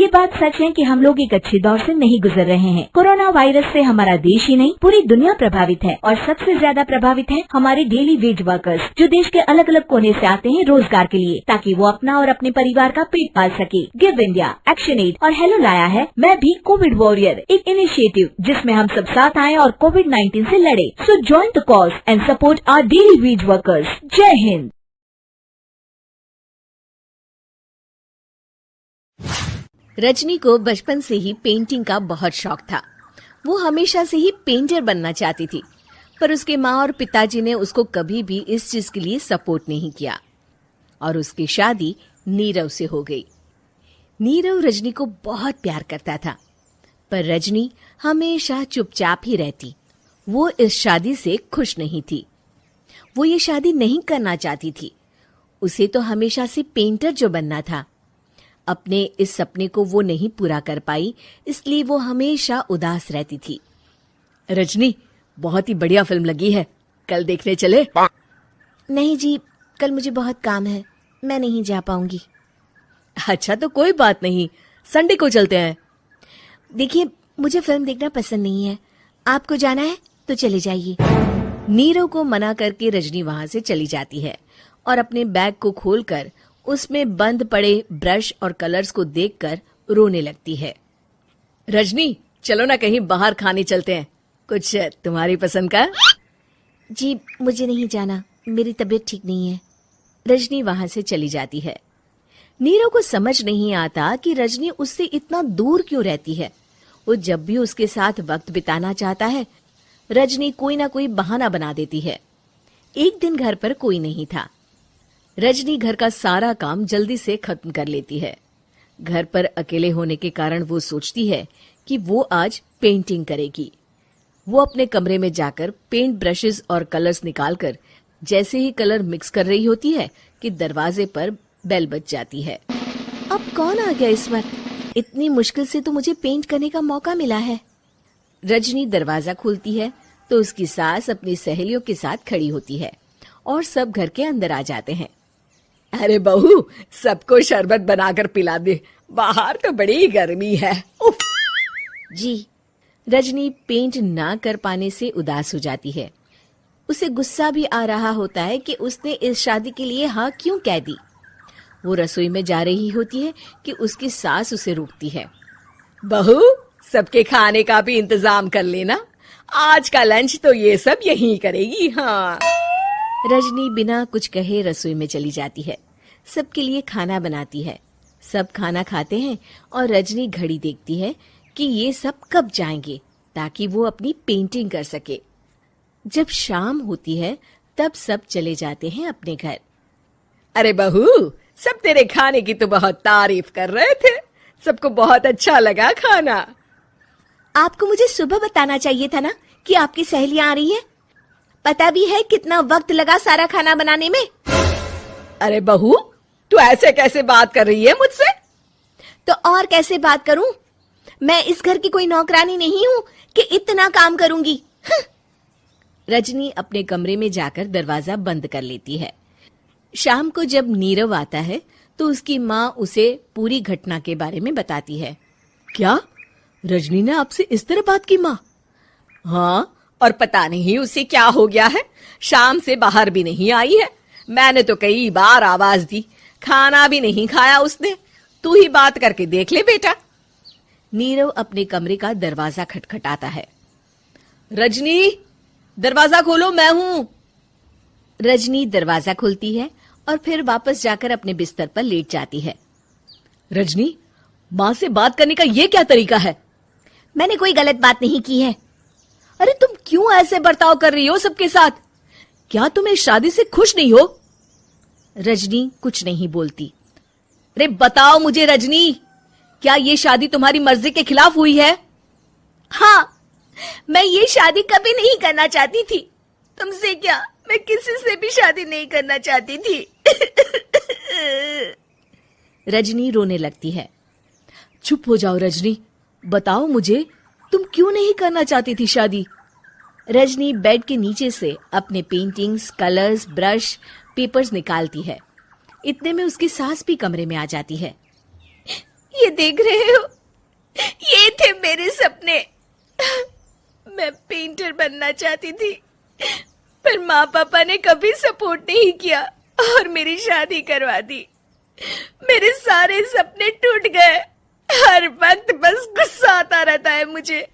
ये बात सच है कि हम लोग एक अच्छे दौर से नहीं गुजर रहे हैं। कोरोना वायरस से हमारा देश ही नहीं पूरी दुनिया प्रभावित है और सबसे ज्यादा प्रभावित है हमारे डेली वेज वर्कर्स, जो देश के अलग अलग कोने से आते हैं रोजगार के लिए, ताकि वो अपना और अपने परिवार का पेट पाल सके। गिव इंडिया, एक्शन एड और हेलो लाया है मैं भी कोविड वॉरियर, एक इनिशिएटिव जिसमें हम सब साथ आए और कोविड-19 से लड़े। So join the cause and support our daily wage workers. Jai Hind. Rajni को बचपन से ही पेंटिंग का बहुत शौक था। वो हमेशा से ही पेंटर बनना चाहती थी, पर उसके माँ और पिताजी ने उसको कभी भी इस चीज के लिए सपोर्ट नहीं किया और उसकी शादी नीरव से हो गई। नीरव रजनी को बहुत प्यार करता था, पर रजनी हमेशा चुपचाप ही रहती। वो इस शादी से खुश नहीं थी। वो ये शादी नहीं करना चाहती थी। उसे तो हमेशा से पेंटर जो बनना था। अपने इस सपने को वो नहीं पूरा कर पाई, इसलिए वो हमेशा उदास रहती थी। रजनी, बहुत ही बढ़िया फिल्म लगी है, कल देखने चले? नहीं जी, कल मुझे बहुत काम है, मैं नहीं जा पाऊंगी। अच्छा तो कोई बात नहीं, संडे को चलते हैं। देखिए, मुझे फिल्म देखना पसंद नहीं है। आपको जाना है तो चले जाइए। नीरव को मना करके रजनी वहां से चली जाती है और अपने बैग को खोलकर उसमें बंद पड़े ब्रश और कलर्स को देखकर रोने लगती है। रजनी, चलो ना कहीं बाहर खाने चलते हैं, कुछ तुम्हारी पसंद का। जी, मुझे नहीं जाना, मेरी तबीयत ठीक नहीं है। रजनी वहां से चली जाती है। नीरव को समझ नहीं आता कि रजनी उससे इतना दूर क्यों रहती है। वो जब भी उसके साथ वक्त बिताना चाहता है, रजनी कोई ना कोई बहाना बना देती है। एक दिन घर पर कोई नहीं था। रजनी घर का सारा काम जल्दी से खत्म कर लेती है। घर पर अकेले होने के कारण वो सोचती है कि वो आज पेंटिंग करेगी। वो अपने कमरे में जाकर पेंट ब्रशेस और कलर्स निकालकर जैसे ही कलर मिक्स कर रही होती है कि दरवाजे पर बेल बज जाती है। अब कौन आ गया इस वक्त? इतनी मुश्किल से तो मुझे पेंट करने का मौका मिला है। रजनी दरवाजा खोलती है तो उसकी सास अपनी सहेलियों के साथ खड़ी होती है और सब घर के अंदर आ जाते हैं। अरे बहू, सबको शरबत बनाकर पिला दे, बाहर तो बड़ी गर्मी है। उफ। जी। रजनी पेंट ना कर पाने से उदास हो जाती है। उसे गुस्सा भी आ रहा होता है कि उसने इस शादी के लिए हाँ क्यों कह दी। वो रसोई में जा रही होती है कि उसकी सास उसे रोकती है। बहू, सबके खाने का भी इंतजाम कर लेना, आज का लंच तो ये सब यहीं करेगी। हाँ। रजनी बिना कुछ कहे रसोई में चली जाती है। सबके लिए खाना बनाती है। सब खाना खाते हैं और रजनी घड़ी देखती है कि ये सब कब जाएंगे ताकि वो अपनी पेंटिंग कर सके। जब शाम होती है तब सब चले जाते हैं अपने घर। अरे बहू, सब तेरे खाने की तो बहुत तारीफ कर रहे थे, सबको बहुत अच्छा लगा खाना। आपको मुझे सुबह बताना चाहिए था ना कि आपकी सहेलियां आ रही हैं। पता भी है कितना वक्त लगा सारा खाना बनाने में। अरे बहू, तू ऐसे कैसे बात कर रही है मुझसे? तो और कैसे बात करूं? मैं इस घर की कोई नौकरानी नहीं हूं कि इतना काम करूंगी। रजनी अपने कमरे में जाकर दरवाजा बंद कर लेती है। शाम को जब नीरव आता है तो उसकी माँ उसे पूरी घटना के बारे में बताती है। क्या रजनी ने आपसे इस तरह बात की माँ? हाँ, और पता नहीं उसे क्या हो गया है, शाम से बाहर भी नहीं आई है। मैंने तो कई बार आवाज दी, खाना भी नहीं खाया उसने। तू ही बात करके देख ले बेटा। नीरव अपने कमरे का दरवाजा खटखटाता है। रजनी, दरवाजा खोलो, मैं हूं। रजनी दरवाजा खोलती है और फिर वापस जाकर अपने बिस्तर पर लेट जाती है। रजनी, माँ से बात करने का ये क्या तरीका है? मैंने कोई गलत बात नहीं की है। अरे तुम क्यों ऐसे बर्ताव कर रही हो सबके साथ? क्या तुम इस शादी से खुश नहीं हो? रजनी कुछ नहीं बोलती। अरे बताओ मुझे रजनी, क्या ये शादी तुम्हारी मर्जी के खिलाफ हुई है? हाँ, मैं ये शादी कभी नहीं करना चाहती थी। तुमसे क्या, मैं किसी से भी शादी नहीं करना चाहती थी। रजनी रोने लगती है। चुप हो जाओ रजनी, बताओ मुझे, तुम क्यों नहीं करना चाहती थी शादी? रजनी बेड के नीचे से अपने पेंटिंग्स, कलर्स, ब्रश, पेपर्स निकालती है। इतने में उसकी सास भी कमरे में आ जाती है। ये देख रहे हो, ये थे मेरे सपने। मैं पेंटर बनना चाहती थी, पर माँ पापा ने कभी सपोर्ट नहीं किया और मेरी शादी करवा दी। मेरे सारे सपने टूट गए। हर वक्त बस गुस्सा आता रहता है मुझे।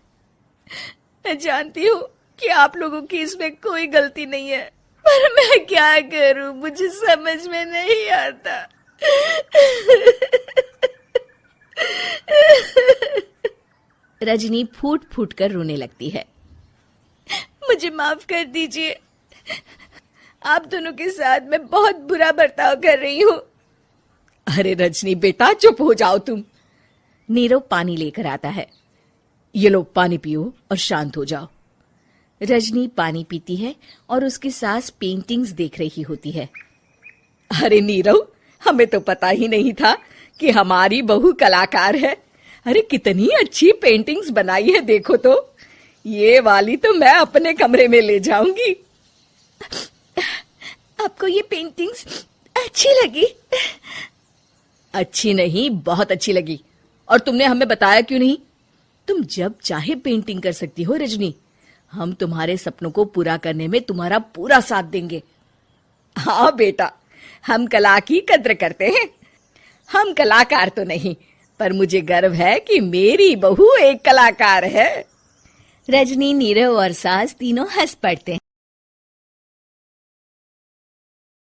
मैं जानती हूँ कि आप लोगों की इसमें कोई गलती नहीं है, पर मैं क्या करूं, मुझे समझ में नहीं आता। रजनी फूट फूट कर रोने लगती है। मुझे माफ कर दीजिए, आप दोनों के साथ मैं बहुत बुरा बर्ताव कर रही हूँ। अरे रजनी बेटा, चुप हो जाओ तुम। नीरव पानी लेकर आता है। ये लो पानी पियो और शांत हो जाओ। रजनी पानी पीती है और उसकी सास पेंटिंग्स देख रही होती है। अरे नीरव, हमें तो पता ही नहीं था कि हमारी बहू कलाकार है। अरे कितनी अच्छी पेंटिंग्स बनाई है, देखो तो। ये वाली तो मैं अपने कमरे में ले जाऊंगी। आपको ये पेंटिंग्स अच्छी लगी? अच्छी नहीं, बहुत अच्छी लगी। और तुमने हमें बताया क्यों नहीं? तुम जब चाहे पेंटिंग कर सकती हो रजनी। हम तुम्हारे सपनों को पूरा करने में तुम्हारा पूरा साथ देंगे। हाँ बेटा, हम कला की कद्र करते हैं। हम कलाकार तो नहीं, पर मुझे गर्व है कि मेरी बहू एक कलाकार है। रजनी, नीरव और सास तीनों हंस पड़ते हैं।